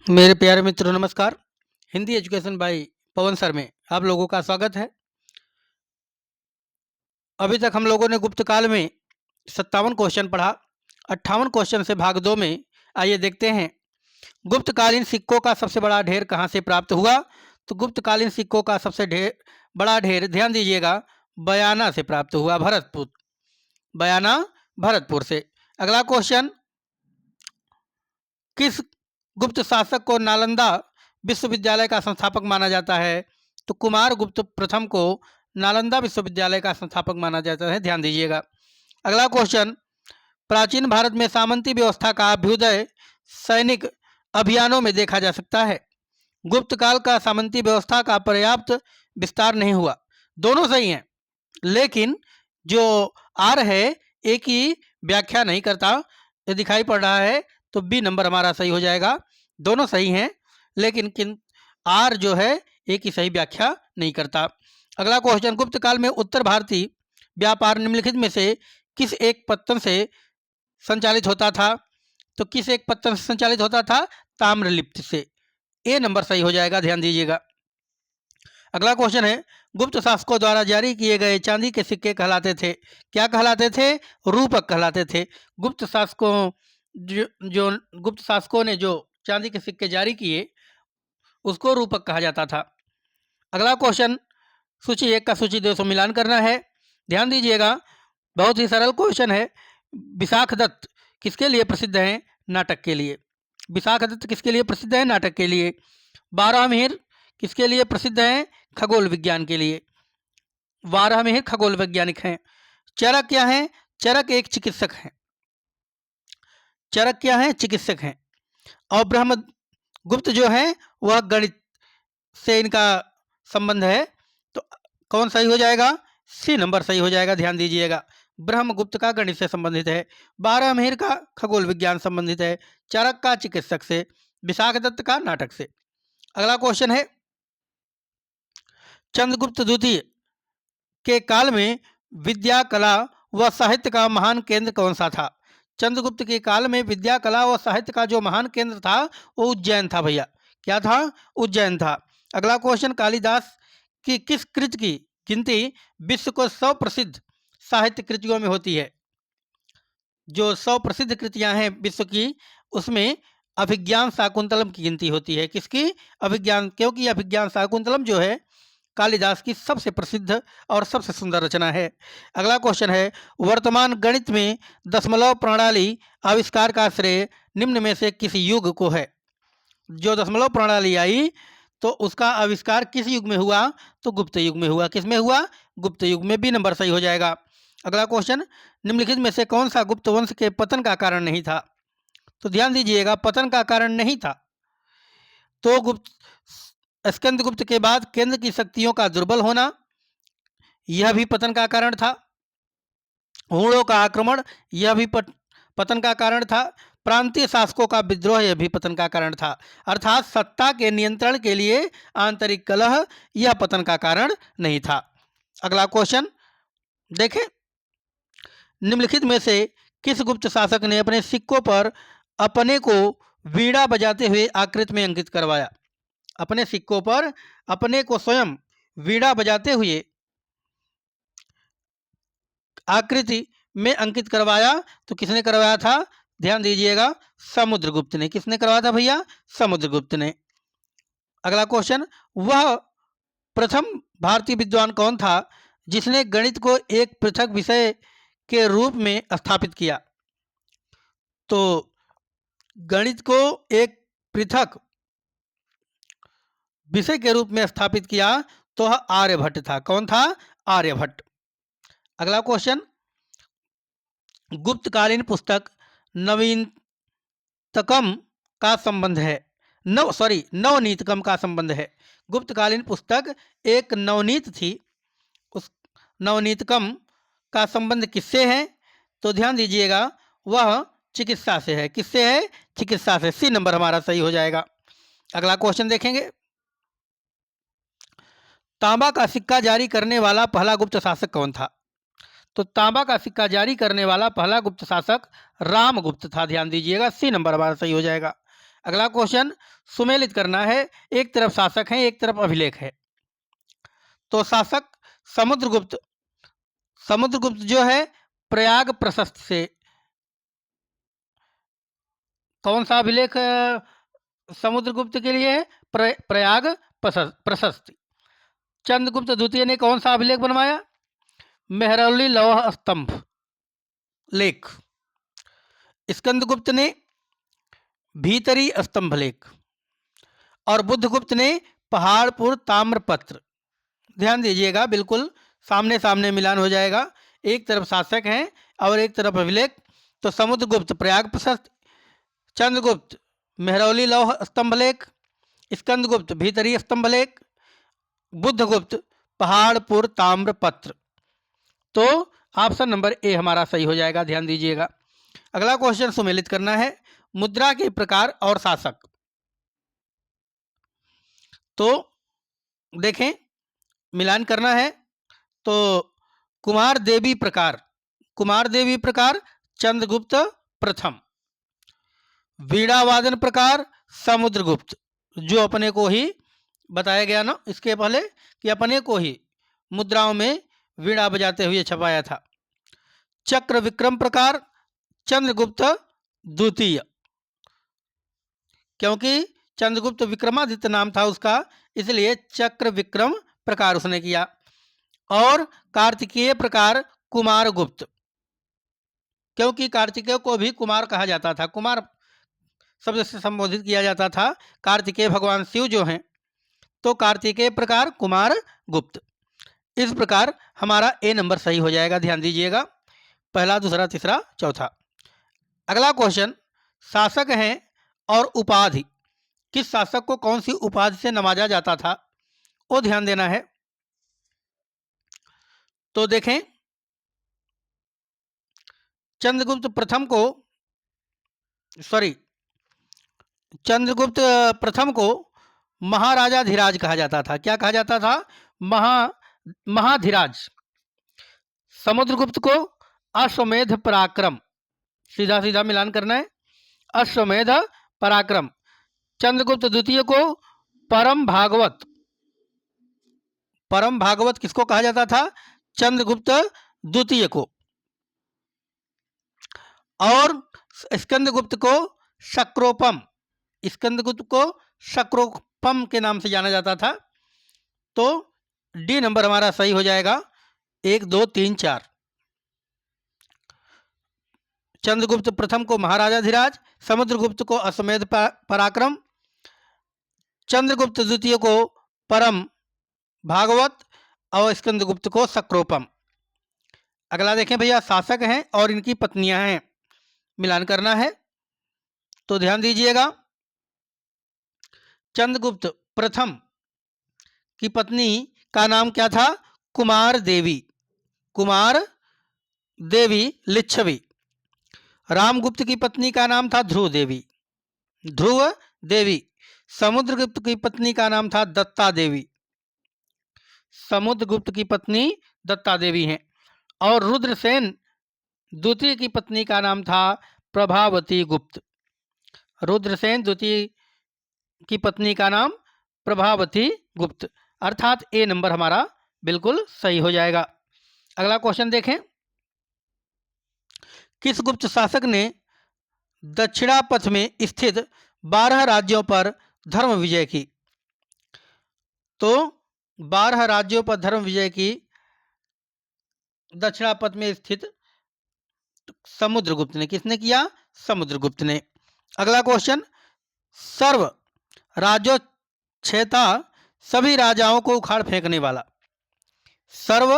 मेरे प्यारे मित्रों नमस्कार। Hindi education by Pawan sir में आप लोगों का स्वागत है। अभी तक हम लोगों ने गुप्त काल में 57 क्वेश्चन पढ़ा। 58 क्वेश्चन से भाग 2 में आइए देखते हैं गुप्तकालीन सिक्कों का सबसे बड़ा ढेर कहाँ से प्राप्त हुआ। तो गुप्तकालीन सिक्कों का सबसे बड़ा ढेर ध्यान दीजिएगा बयाना से प्राप्त हुआ, भरतपुर, बयाना भरतपुर से। अगला क्वेश्चन, किस गुप्त शासक को नालंदा विश्वविद्यालय का संस्थापक माना जाता है। तो कुमार गुप्त प्रथम को नालंदा विश्वविद्यालय का संस्थापक माना जाता है, ध्यान दीजिएगा। अगला क्वेश्चन, प्राचीन भारत में सामंती व्यवस्था का अभ्युदय सैनिक अभियानों में देखा जा सकता है। गुप्त काल का सामंती व्यवस्था का पर्याप्त विस्तार नहीं हुआ। दोनों सही हैं, लेकिन जो आर है एक ही व्याख्या नहीं करता। ये दिखाई पड़ रहा है तो बी नंबर हमारा सही हो जाएगा। दोनों सही हैं, लेकिन आर जो है एक ही सही व्याख्या नहीं करता। अगला क्वेश्चन, गुप्त काल में उत्तर भारतीय व्यापार निम्नलिखित में से किस एक पत्तन से संचालित होता था। तो किस एक पत्तन से संचालित होता था, ताम्रलिप्त से। ए नंबर सही हो जाएगा, ध्यान दीजिएगा। अगला क्वेश्चन है, गुप्त शासकों द्वारा जारी किए गए चांदी के सिक्के कहलाते थे, क्या कहलाते थे, रूपक कहलाते थे। गुप्त शासकों जो गुप्त शासकों ने जो चांदी के सिक्के जारी किए उसको रूपक कहा जाता था। अगला क्वेश्चन, सूची 1 का सूची 2 से मिलान करना है, ध्यान दीजिएगा। बहुत ही सरल क्वेश्चन है। विशाख दत्त किसके लिए प्रसिद्ध हैं, नाटक के लिए। विशाख दत्त किसके लिए प्रसिद्ध है, नाटक के लिए। बारहमीर किसके लिए प्रसिद्ध हैं, खगोल विज्ञान के लिए। बारहमीर खगोल वैज्ञानिक हैं। चरक क्या है, चरक एक चिकित्सक हैं। चरक क्या है, चिकित्सक हैं। और ब्रह्मगुप्त जो है वह गणित से इनका संबंध है। तो कौन सही हो जाएगा, सी नंबर सही हो जाएगा, ध्यान दीजिएगा। ब्रह्मगुप्त का गणित से संबंधित है, बारहमीर का खगोल विज्ञान संबंधित है, चरक का चिकित्सक से, विशाख दत्त का नाटक से। अगला क्वेश्चन है, चंद्रगुप्त द्वितीय के काल में विद्या कला व साहित्य का महान केंद्र कौन सा था। चंद्रगुप्त के काल में विद्या कला व साहित्य का जो महान केंद्र था वो उज्जैन था भैया। क्या था, उज्जैन था। अगला क्वेश्चन, कालिदास की किस कृति की गिनती विश्व को 100 प्रसिद्ध साहित्य कृतियों में होती है। जो 100 प्रसिद्ध कृतियां हैं विश्व की, उसमें अभिज्ञान शाकुंतलम की गिनती होती है। किसकी, अभिज्ञान, क्योंकि अभिज्ञान शाकुंतलम जो है कालिदास की सबसे प्रसिद्ध और सबसे सुंदर रचना है। अगला क्वेश्चन है, वर्तमान गणित में दशमलव प्रणाली आविष्कार का श्रेय निम्न में से किस युग को है। जो दशमलव प्रणाली आई तो उसका आविष्कार किस युग में हुआ, तो गुप्त युग में हुआ। किस में हुआ, गुप्त युग में। बी नंबर सही हो जाएगा। अगला क्वेश्चन, निम्नलिखित में से कौन सा गुप्त वंश के पतन का कारण नहीं था। तो ध्यान दीजिएगा, पतन का कारण नहीं था तो गुप्त स्कंदगुप्त के बाद केंद्र की शक्तियों का दुर्बल होना, यह भी पतन का कारण था। हूणों का आक्रमण, यह भी पतन का कारण था। प्रांतीय शासकों का विद्रोह, यह भी पतन का कारण था। अर्थात सत्ता के नियंत्रण के लिए आंतरिक कलह, यह पतन का कारण नहीं था। अगला क्वेश्चन देखें, निम्नलिखित में से किस गुप्त शासक ने अपने सिक्कों पर अपने को वीणा बजाते हुए आकृति में अंकित करवाया। अपने सिक्कों पर अपने को स्वयं वीणा बजाते हुए आकृति में अंकित करवाया। तो किसने करवाया था, ध्यान दीजिएगा, समुद्रगुप्त ने। किसने करवाया था भैया, समुद्रगुप्त ने। अगला क्वेश्चन, वह प्रथम भारतीय विद्वान कौन था जिसने गणित को एक पृथक विषय के रूप में स्थापित किया। तो गणित को एक पृथक विषय के रूप में स्थापित किया तो आर्यभट्ट था। कौन था, आर्यभट्ट। अगला क्वेश्चन, गुप्तकालीन पुस्तक नवीनतकम का संबंध है, नवनीतकम का संबंध है। गुप्तकालीन पुस्तक एक नवनीत थी, उस नवनीतकम का संबंध किससे है। तो ध्यान दीजिएगा, वह चिकित्सा से है। किससे है, चिकित्सा से। सी नंबर हमारा सही हो जाएगा। अगला क्वेश्चन देखेंगे, तांबा का सिक्का जारी करने वाला पहला गुप्त शासक कौन था। तो तांबा का सिक्का जारी करने वाला पहला गुप्त शासक रामगुप्त था। ध्यान दीजिएगा, सी नंबर हमारा सही हो जाएगा। अगला क्वेश्चन सुमेलित करना है, एक तरफ शासक है एक तरफ अभिलेख है। तो शासक समुद्रगुप्त, समुद्रगुप्त जो है प्रयाग प्रशस्त से, कौन सा अभिलेख समुद्रगुप्त के लिए है? प्रयाग प्रशस्त। चंद्रगुप्त द्वितीय ने कौन सा अभिलेख बनवाया? मेहरौली लौह स्तंभ लेख। स्कंदगुप्त ने भीतरी स्तंभ लेख और बुद्धगुप्त ने पहाड़पुर ताम्रपत्र। ध्यान दीजिएगा, बिल्कुल सामने सामने मिलान हो जाएगा, एक तरफ शासक हैं और एक तरफ अभिलेख। तो समुद्रगुप्त प्रयाग प्रशस्त, चंद्रगुप्त मेहरौली लौह स्तंभ लेख, स्कंदगुप्त भीतरी स्तंभ लेख, बुद्धगुप्त पहाड़पुर ताम्रपत्र। तो ऑप्शन नंबर ए हमारा सही हो जाएगा, ध्यान दीजिएगा। अगला क्वेश्चन सुमेलित करना है, मुद्रा के प्रकार और शासक। तो देखें, मिलान करना है। तो कुमार देवी प्रकार, कुमार देवी प्रकार चंद्रगुप्त प्रथम। वीणा वादन प्रकार समुद्रगुप्त, जो अपने को ही बताया गया ना इसके पहले कि अपने को ही मुद्राओं में वीणा बजाते हुए छपाया था। चक्र विक्रम प्रकार चंद्रगुप्त द्वितीय, क्योंकि चंद्रगुप्त विक्रमादित्य नाम था उसका, इसलिए चक्र विक्रम प्रकार उसने किया। और कार्तिकेय प्रकार कुमारगुप्त, क्योंकि कार्तिकेय को भी कुमार कहा जाता था, कुमार शब्द से संबोधित किया जाता था। कार्तिकेय भगवान शिव जो हैं, तो कार्तिकेय प्रकार कुमार गुप्त। इस प्रकार हमारा ए नंबर सही हो जाएगा, ध्यान दीजिएगा, पहला दूसरा तीसरा चौथा। अगला क्वेश्चन, शासक हैं और उपाधि, किस शासक को कौन सी उपाधि से नवाजा जाता था, वो ध्यान देना है। तो देखें, चंद्रगुप्त प्रथम को चंद्रगुप्त प्रथम को महाराजाधिराज कहा जाता था। क्या कहा जाता था? महाधिराज। समुद्रगुप्त को अश्वमेध पराक्रम, सीधा सीधा मिलान करना है, अश्वमेध पराक्रम। चंद्रगुप्त द्वितीय को परम भागवत, परम भागवत किसको कहा जाता था? चंद्रगुप्त द्वितीय को। और स्कंदगुप्त को शक्रोपम, स्कंदगुप्त को शक्रोपम के नाम से जाना जाता था। तो डी नंबर हमारा सही हो जाएगा, 1 2 3 4। चंद्रगुप्त प्रथम को महाराजाधिराज, समुद्रगुप्त को अश्वमेध पराक्रम, चंद्रगुप्त द्वितीय को परम भागवत और स्कंदगुप्त को शक्रोपम। अगला देखें भैया, शासक हैं और इनकी पत्नियां हैं, मिलान करना है। तो ध्यान दीजिएगा, चंद्रगुप्त प्रथम की पत्नी का नाम क्या था? कुमार देवी, कुमार देवी लिच्छवी। रामगुप्त की पत्नी का नाम था ध्रुव देवी, ध्रुव देवी। समुद्रगुप्त की पत्नी का नाम था दत्ता देवी, समुद्रगुप्त की पत्नी दत्ता देवी हैं। और रुद्रसेन द्वितीय की पत्नी का नाम था प्रभावती गुप्त, रुद्रसेन द्वितीय की पत्नी का नाम प्रभावती गुप्त। अर्थात ए नंबर हमारा बिल्कुल सही हो जाएगा। अगला क्वेश्चन देखें, किस गुप्त शासक ने दक्षिणापथ में स्थित 12 राज्यों पर धर्म विजय की? तो 12 राज्यों पर धर्म विजय की दक्षिणापथ में स्थित समुद्रगुप्त ने। किसने किया? समुद्रगुप्त ने। अगला क्वेश्चन, सर्व राज्योच्छेता सभी राजाओं को उखाड़ फेंकने वाला, सर्व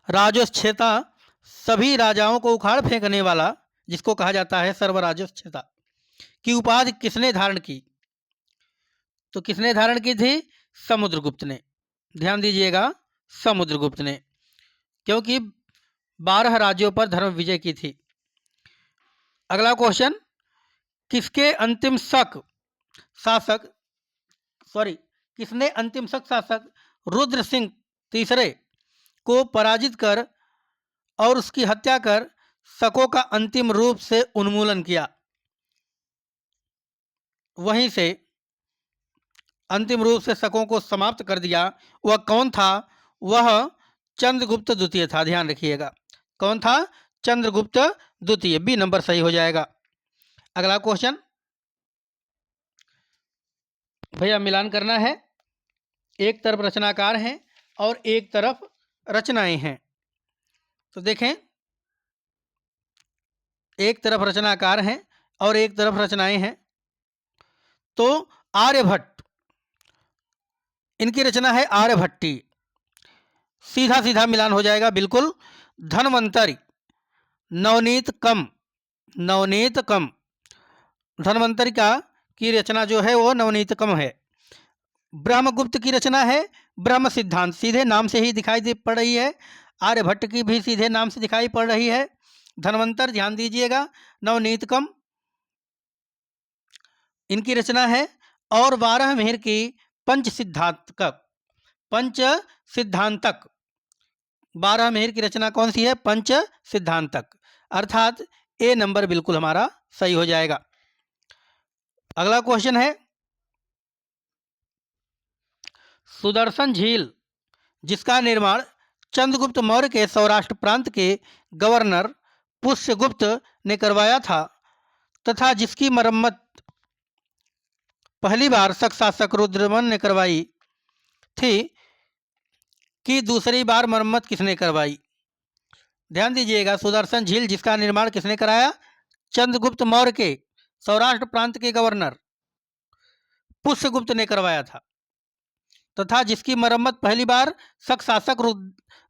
राज्योच्छेता सभी राजाओं को उखाड़ फेंकने वाला जिसको कहा जाता है सर्वराज्योच्छेता की उपाधि किसने धारण की? तो किसने धारण की थी? समुद्रगुप्त ने। ध्यान दीजिएगा, समुद्रगुप्त ने, क्योंकि 12 राज्यों पर धर्म विजय की थी। अगला क्वेश्चन, किसके अंतिम शक शासक किसने अंतिम शक शासक रुद्र सिंह तीसरे को पराजित कर और उसकी हत्या कर शकों का अंतिम रूप से उन्मूलन किया? वहीं से अंतिम रूप से शकों को समाप्त कर दिया, वह कौन था? वह चंद्रगुप्त द्वितीय था। ध्यान रखिएगा, कौन था? चंद्रगुप्त द्वितीय। बी नंबर सही हो जाएगा। अगला क्वेश्चन भैया मिलान करना है। एक तरफ रचनाकार हैं और एक तरफ रचनाएं हैं। तो देखें, एक तरफ रचनाकार हैं और एक तरफ रचनाएं हैं। तो आर्यभट्ट, इनकी रचना है आर्यभट्टी। सीधा सीधा मिलान हो जाएगा बिल्कुल। धन्वंतरि, नवनीत कम, नवनीत कम, धन्वंतरि का की रचना जो है वो नवनीत कम है। ब्रह्मगुप्त की रचना है ब्रह्म सिद्धांत, सीधे नाम से ही दिखाई दे पड़ रही है। आर्यभट्ट की भी सीधे नाम से दिखाई पड़ रही है। धन्वंतर ध्यान दीजिएगा, नवनीतकम इनकी रचना है। और 12 मेहर की पंच सिद्धांतक, पंच सिद्धांतक, 12 मेहर की रचना कौन सी है? पंच सिद्धांतक। अर्थात ए नंबर बिल्कुल हमारा सही हो जाएगा। अगला क्वेश्चन है, सुदर्शन झील जिसका निर्माण चंद्रगुप्त मौर्य के सौराष्ट्र प्रांत के गवर्नर पुष्यगुप्त ने करवाया था तथा जिसकी मरम्मत पहली बार शक शासक रुद्रदमन ने करवाई थी, कि दूसरी बार मरम्मत किसने करवाई? ध्यान दीजिएगा, सुदर्शन झील जिसका निर्माण किसने कराया? चंद्रगुप्त मौर्य के सौराष्ट्र प्रांत के गवर्नर पुष्यगुप्त ने करवाया था तथा जिसकी मरम्मत पहली बार शक शासक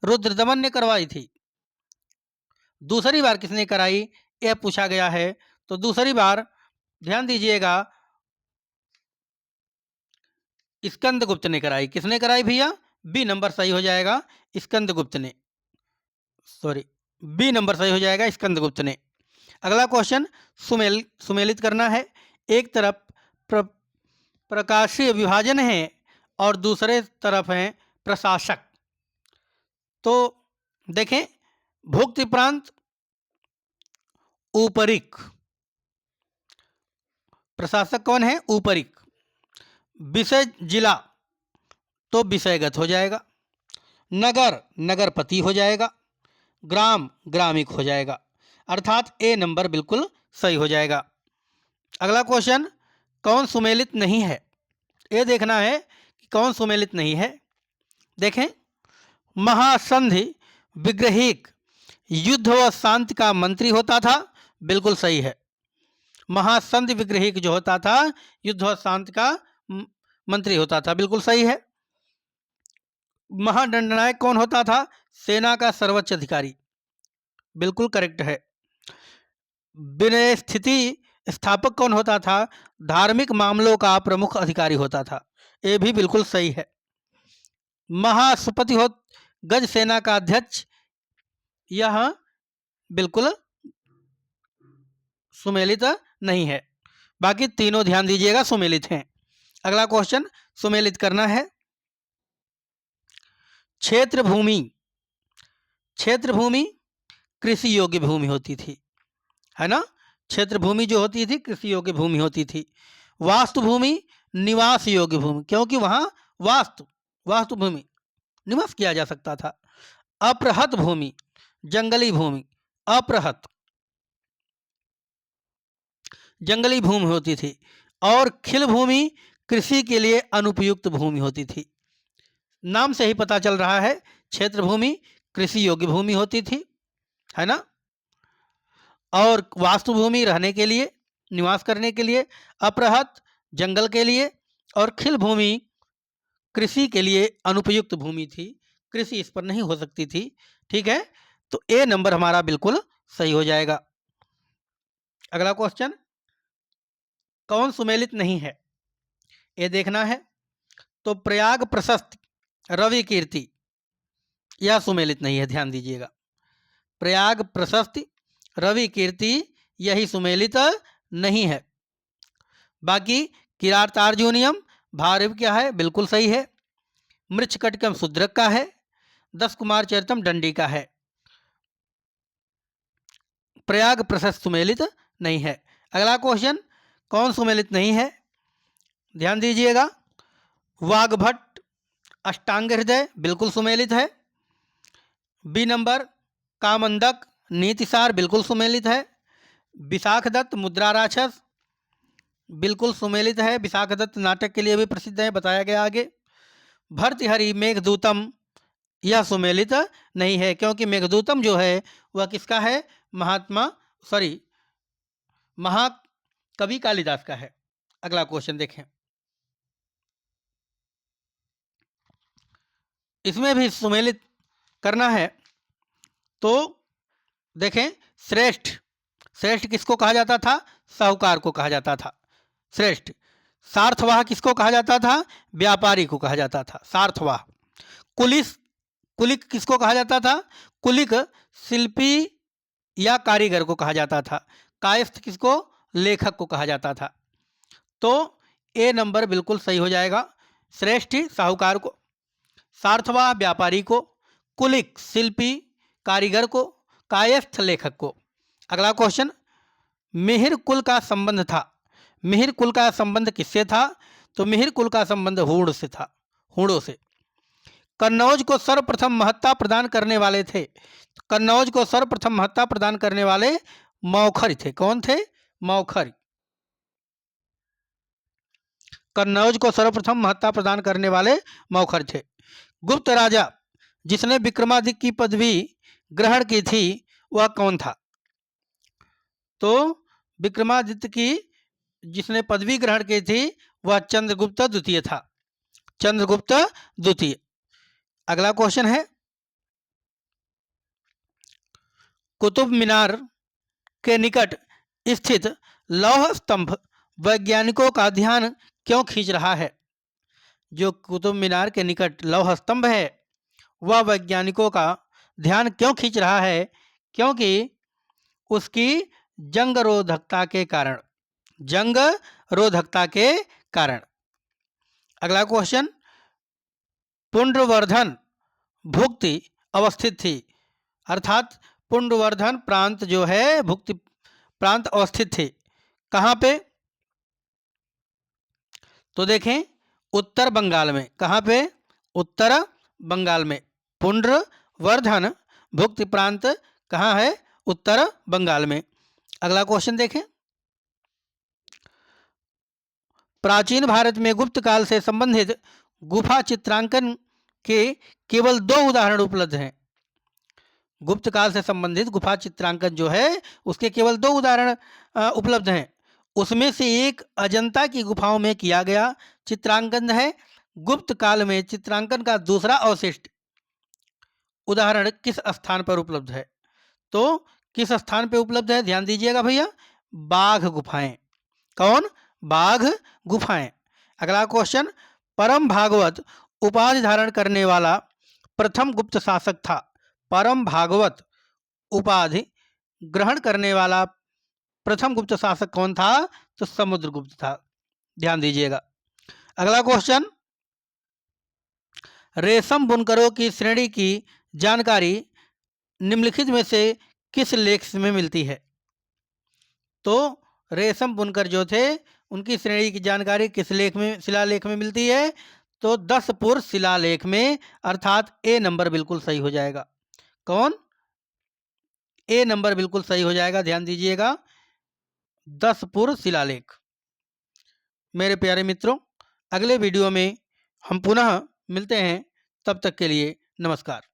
रुद्रदमन ने करवाई थी। दूसरी बार किसने कराई यह पूछा गया है। तो दूसरी बार ध्यान दीजिएगा, स्कंदगुप्त ने कराई। किसने कराई भैया? बी नंबर सही हो जाएगा, स्कंदगुप्त ने। सॉरी, बी नंबर सही हो जाएगा, स्कंदगुप्त ने। अगला क्वेश्चन सुमेलित करना है। एक तरफ प्रकाशीय विभाजन है और दूसरे तरफ है प्रशासक। तो देखें, भुक्ति प्रांत ऊपरिक, प्रशासक कौन है? ऊपरिक। विषय जिला तो विषयगत हो जाएगा। नगर नगरपति हो जाएगा। ग्राम ग्रामिक हो जाएगा। अर्थात ए नंबर बिल्कुल सही हो जाएगा। अगला क्वेश्चन, कौन सुमेलित नहीं है? ये देखना है कि कौन सुमेलित नहीं है। देखें, महासंधि विग्रहिक युद्ध व शांति का मंत्री होता था, बिल्कुल सही है। महासंधि विग्रहिक जो होता था युद्ध व शांति का मंत्री होता था, बिल्कुल सही है। महादंडनायक कौन होता था? सेना का सर्वोच्च अधिकारी, बिल्कुल करेक्ट है। विनय स्थिति स्थापक कौन होता था? धार्मिक मामलों का प्रमुख अधिकारी होता था, ये भी बिल्कुल सही है। महासुपति हो गज सेना का अध्यक्ष, यह बिल्कुल सुमेलित नहीं है। बाकी तीनों ध्यान दीजिएगा सुमेलित हैं। अगला क्वेश्चन सुमेलित करना है। क्षेत्र भूमि, क्षेत्र भूमि कृषि योग्य भूमि होती थी, है ना? क्षेत्र भूमि जो होती थी कृषि योग्य भूमि होती थी। वास्तु भूमि निवास योग्य भूमि, क्योंकि वहां वास्तु भूमि निवास किया जा सकता था। अप्रहत भूमि जंगली भूमि, अप्रहत जंगली भूमि होती थी। और खिल भूमि कृषि के लिए अनुपयुक्त भूमि होती थी। नाम से ही पता चल रहा है, क्षेत्र भूमि कृषि योग्य भूमि होती थी, है ना? और वास्तु भूमि रहने के लिए, निवास करने के लिए, अप्रहत जंगल के लिए, और खिल भूमि कृषि के लिए अनुपयुक्त भूमि थी, कृषि इस पर नहीं हो सकती थी। ठीक है, तो ए नंबर हमारा बिल्कुल सही हो जाएगा। अगला क्वेश्चन, कौन सुमेलित नहीं है ये देखना है। तो प्रयाग प्रशस्त रवि कीर्ति, यह सुमेलित नहीं है, ध्यान दीजिएगा। प्रयाग प्रशस्ति रवि कीर्ति यही सुमेलित नहीं है। बाकी किरातार्जुनियम भारव क्या है? बिल्कुल सही है। मृच्छकटिकम शूद्रक का है। 10 कुमार चरितम दंडी का है। प्रयाग प्रशस्त सुमेलित नहीं है। अगला क्वेश्चन, कौन सुमेलित नहीं है? ध्यान दीजिएगा। वाग्भट अष्टांग हृदय बिल्कुल सुमेलित है। बी नंबर कामंदक नीतिसार बिल्कुल सुमेलित है। विशाखदत्त मुद्रा राक्षस बिल्कुल सुमेलित है। विशाखदत्त नाटक के लिए भी प्रसिद्ध है, बताया गया आगे। भर्तृहरि मेघदूतम यह सुमेलित नहीं है, क्योंकि मेघदूतम जो है वह किसका है? महाकवि कालिदास का है। अगला क्वेश्चन देखें। इसमें भी सुमेलित करना है तो देखें। श्रेष्ठ किसको कहा जाता था? साहूकार को कहा जाता था श्रेष्ठ। सार्थवाह किसको कहा जाता था? व्यापारी को कहा जाता था सार्थवाह। कुलिक किसको कहा जाता था? कुलिक शिल्पी या कारीगर को कहा जाता था। कायस्थ किसको? लेखक को कहा जाता था। तो ए नंबर बिल्कुल सही हो जाएगा। श्रेष्ठ साहूकार को, सार्थवाह व्यापारी को, कुलिक शिल्पी कारीगर को, कायस्थ लेखक को। अगला क्वेश्चन, मिहिर कुल का संबंध था। मिहिर कुल का संबंध किससे था? तो मिहिर कुल का संबंध हूण से था, हूणों से। कन्नौज को सर्वप्रथम महत्ता प्रदान करने वाले थे। कन्नौज को सर्वप्रथम महत्ता प्रदान करने वाले मौखर थे। कौन थे? मौखर। कन्नौज को सर्वप्रथम महत्ता प्रदान करने वाले मौखर थे। गुप्त राजा जिसने विक्रमादित्य की पदवी ग्रहण की थी वह कौन था? तो विक्रमादित्य की जिसने पदवी ग्रहण की थी वह चंद्रगुप्त द्वितीय था। चंद्रगुप्त द्वितीय। अगला क्वेश्चन है, कुतुब मीनार के निकट स्थित लौह स्तंभ वैज्ञानिकों का ध्यान क्यों खींच रहा है? जो कुतुब मीनार के निकट लौह स्तंभ है वह वैज्ञानिकों का ध्यान क्यों खींच रहा है? क्योंकि उसकी जंग रोधकता के कारण। जंग रोधकता के कारण। अगला क्वेश्चन, पुंड्रवर्धन भुक्ति अवस्थित थी। अर्थात पुंड्रवर्धन प्रांत जो है भुक्ति प्रांत अवस्थित थे। कहाँ पे? तो देखें उत्तर बंगाल में। कहाँ पे? उत्तर बंगाल में। पुंड्रवर्धन भुक्ति प्रांत कहाँ है? उत्तर बंगाल में। अगला क्वेश्चन देखें, प्राचीन भारत में गुप्त काल से संबंधित गुफा चित्रांकन के केवल 2 उदाहरण उपलब्ध हैं। गुप्त काल से संबंधित गुफा चित्रांकन जो है उसके केवल 2 उदाहरण उपलब्ध हैं। उसमें से एक अजंता की गुफाओं में किया गया चित्रांकन है। गुप्त काल में चित्रांकन का दूसरा अवशिष्ट उदाहरण किस स्थान पर उपलब्ध है? तो किस स्थान पर उपलब्ध है? ध्यान दीजिएगा भैया, बाघ गुफाएं। कौन? बाघ गुफाएं। अगला क्वेश्चन, परम भागवत उपाधि धारण करने वाला प्रथम गुप्त शासक था। परम भागवत उपाधि ग्रहण करने वाला प्रथम गुप्त शासक कौन था? तो समुद्रगुप्त था। ध्यान दीजिएगा। अगला क्वेश्चन, रेशम बुनकरों की श्रेणी की जानकारी निम्नलिखित में से किस लेख में मिलती है? तो रेशम बुनकर जो थे उनकी श्रेणी की जानकारी किस लेख में, शिलालेख में मिलती है? तो 10 पुर शिलालेख में। अर्थात ए नंबर बिल्कुल सही हो जाएगा। कौन? ए नंबर बिल्कुल सही हो जाएगा। ध्यान दीजिएगा, 10 पुर शिलालेख। मेरे प्यारे मित्रों, अगले वीडियो में हम पुनः मिलते हैं। तब तक के लिए नमस्कार।